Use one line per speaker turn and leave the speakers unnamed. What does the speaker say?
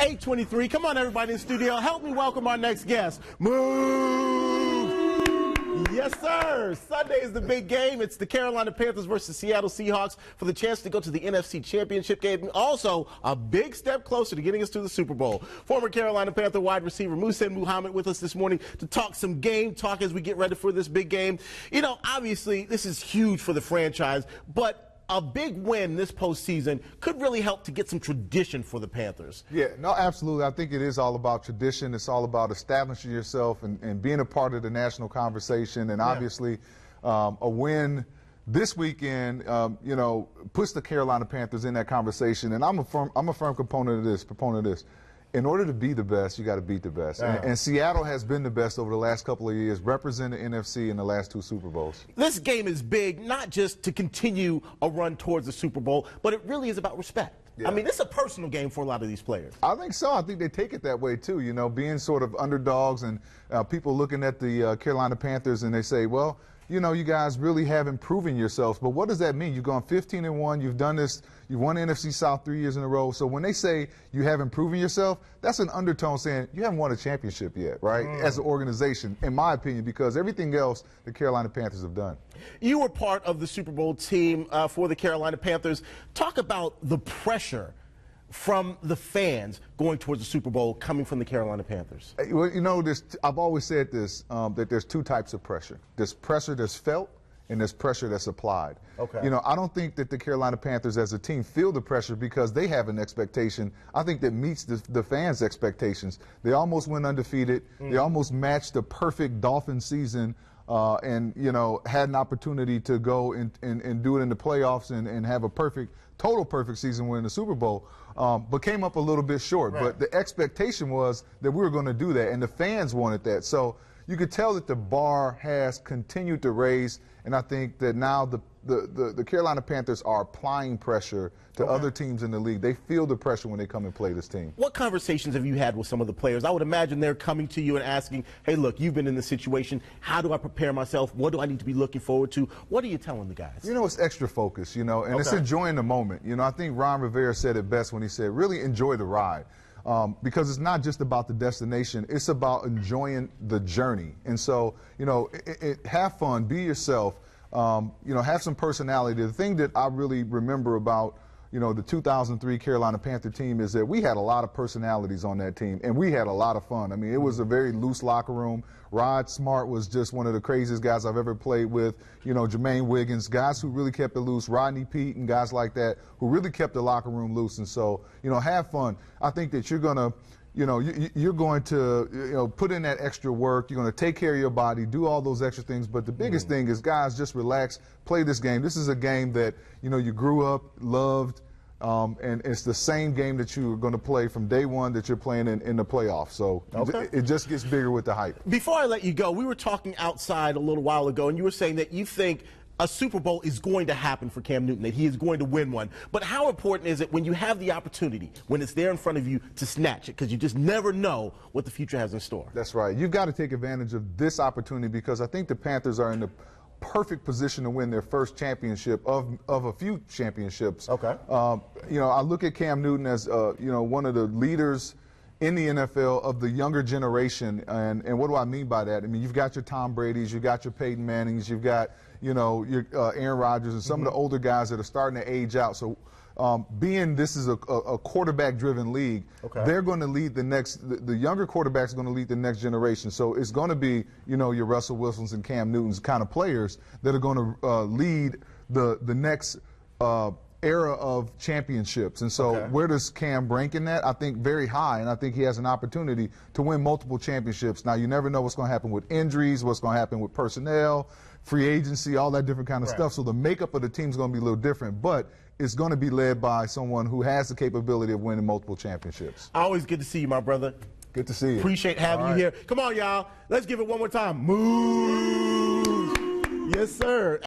8:23. Come on, everybody in the studio. Help me welcome our next guest. Move! Yes, sir. Sunday is the big game. It's the Carolina Panthers versus Seattle Seahawks for the chance to go to the NFC Championship game. Also, a big step closer to getting us to the Super Bowl. Former Carolina Panther wide receiver Muhsin with us this morning to talk some game talk as we get ready for this big game. You know, obviously, this is huge for the franchise, but a big win this postseason could really help to get some tradition for the Panthers.
Yeah, no, absolutely. I think it is all about tradition. It's all about establishing yourself and being a part of the national conversation. And obviously, a win this weekend, you know, puts the Carolina Panthers in that conversation. And I'm a firm proponent of this. In order to be the best, you got to beat the best. And Seattle has been the best over the last couple of years, representing the NFC in the last 2 Super Bowls.
This game is big, not just to continue a run towards the Super Bowl, but it really is about respect. Yeah. I mean, this is a personal game for a lot of these players.
I think so. I think they take it that way, too, you know, being sort of underdogs and people looking at the Carolina Panthers and they say, well, you know, you guys really haven't proven yourselves. But what does that mean? You've gone 15-1. You've done this. You've won the NFC South 3 years in a row. So when they say you haven't proven yourself, that's an undertone saying you haven't won a championship yet, right, as an organization, in my opinion, because everything else the Carolina Panthers have done.
You were part of the Super Bowl team for the Carolina Panthers. Talk about the pressure from the fans going towards the Super Bowl coming from the Carolina Panthers.
Well, you know, I've always said this, that there's 2 types of pressure. There's pressure that's felt and there's pressure that's applied. Okay. You know, I don't think that the Carolina Panthers as a team feel the pressure because they have an expectation, I think, that meets the fans' expectations. They almost went undefeated. They almost matched the perfect Dolphins season and, you know, had an opportunity to go and do it in the playoffs and have a total perfect season winning the Super Bowl, but came up a little bit short. Right. But the expectation was that we were going to do that, and the fans wanted that. So you could tell that the bar has continued to raise, and I think that now the Carolina Panthers are applying pressure to other teams in the league. They feel the pressure when they come and play this team.
What conversations have you had with some of the players? I would imagine they're coming to you and asking, hey, look, you've been in this situation. How do I prepare myself? What do I need to be looking forward to? What are you telling the guys? You
know, it's extra focus, you know, and it's enjoying the moment. You know, I think Ron Rivera said it best when he said, really enjoy the ride. Because it's not just about the destination, it's about enjoying the journey. And so, you know, have fun, be yourself, you know, have some personality. The thing that I really remember about, you know, the 2003 Carolina Panther team is that we had a lot of personalities on that team, and we had a lot of fun. I mean, it was a very loose locker room. Rod Smart was just one of the craziest guys I've ever played with. You know, Jermaine Wiggins, guys who really kept it loose. Rodney Peete and guys like that who really kept the locker room loose. And so, you know, have fun. I think that you're going to, you know, you're going to, you know, put in that extra work. You're going to take care of your body, do all those extra things. But the biggest thing is, guys, just relax, play this game. This is a game that, you know, you grew up, loved, and it's the same game that you're going to play from day one that you're playing in the playoffs. So it just gets bigger with the hype.
Before I let you go, we were talking outside a little while ago, and you were saying that you think a Super Bowl is going to happen for Cam Newton, that he is going to win one. But how important is it when you have the opportunity, when it's there in front of you, to snatch it? Because you just never know what the future has in store.
That's right. You've got to take advantage of this opportunity because I think the Panthers are in the perfect position to win their first championship of a few championships. Okay. You know, I look at Cam Newton as, you know, one of the leaders in the NFL of the younger generation. And what do I mean by that? I mean, you've got your Tom Brady's, you've got your Peyton Manning's, you've got, you know, your Aaron Rodgers and some of the older guys that are starting to age out. So being this is a quarterback-driven league, they're going to lead the younger quarterbacks are going to lead the next generation. So it's going to be, you know, your Russell Wilsons and Cam Newtons kind of players that are going to lead the next era of championships. And so where does Cam rank in that? I think very high, and I think he has an opportunity to win multiple championships. Now, you never know what's going to happen with injuries, what's going to happen with personnel, free agency, all that different kind of stuff. So the makeup of the team is going to be a little different, but it's going to be led by someone who has the capability of winning multiple championships.
Always good to see you, my brother.
Good to see you.
Appreciate having you here. Come on, y'all. Let's give it one more time. Move. Yes, sir.